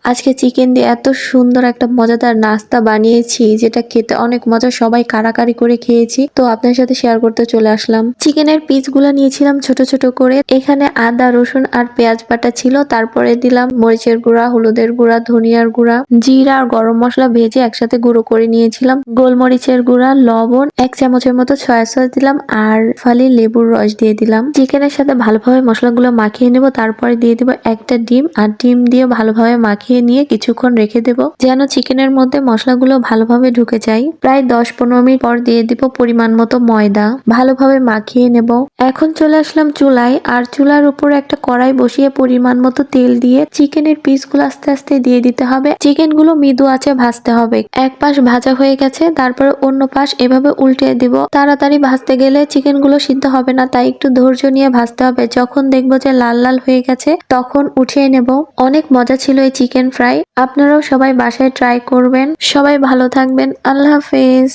আজকে চিকেন দিয়ে এত সুন্দর একটা মজাদার নাস্তা বানিয়েছি যেটা খেতে অনেক মজা, সবাই কারাকারি করে খেয়েছি। তো আপনার সাথে শেয়ার করতে চলে আসলাম। চিকেনের পিসগুলো নিয়েছিলাম ছোট ছোট করে। এখানে আদা রসুন আর পেঁয়াজ বাটা ছিল, তারপরে দিলাম মরিচের গুঁড়া, হলুদের গুঁড়া, ধনিয়ার গুঁড়া, জিরা আর গরম মশলা ভেজে একসাথে গুঁড়ো করে নিয়েছিলাম, গোলমরিচের গুঁড়া, লবণ, 1 চামচের মতো সয়া সস দিলাম আর ফালি লেবুর রস দিয়ে দিলাম। চিকেনের সাথে ভালোভাবে মশলাগুলো মাখিয়ে নেব, তারপরে দিয়ে দিব একটা ডিম, আর ডিম দিয়ে ভালোভাবে মাখিয়ে নিয়ে কিছুক্ষণ রেখে দেব যেন চিকেনের মধ্যে মশলাগুলো ভালোভাবে ঢুকে যায়। প্রায় 10-15 মিনিট পর দিয়ে দিব পরিমাণ মতো ময়দা, ভালোভাবে মাখিয়ে নেব। এখন চলে আসলাম চুলায়, আর চুলার উপর একটা কড়াই বসিয়ে পরিমাণ মতো তেল দিয়ে চিকেনের পিসগুলো আস্তে আস্তে দিয়ে দিতে হবে। চিকেনগুলো মৃদু আঁচে ভাজতে হবে। এক পাশ ভাজা হয়ে গেছে, তারপরে অন্য পাশ এভাবে উল্টে দিব। তাড়াতাড়ি ভাজতে গেলে চিকেনগুলো সিদ্ধ হবে না, তাই একটু ধৈর্য নিয়ে ভাজতে হবে। যখন দেখবো যে লাল লাল হয়ে গেছে তখন উঠিয়ে নেব। অনেক মজা ছিল এই চিকেন ফ্রাই। আপনারাও সবাই বাসায় ট্রাই করবেন। সবাই ভালো থাকবেন। আল্লাহ হাফেজ।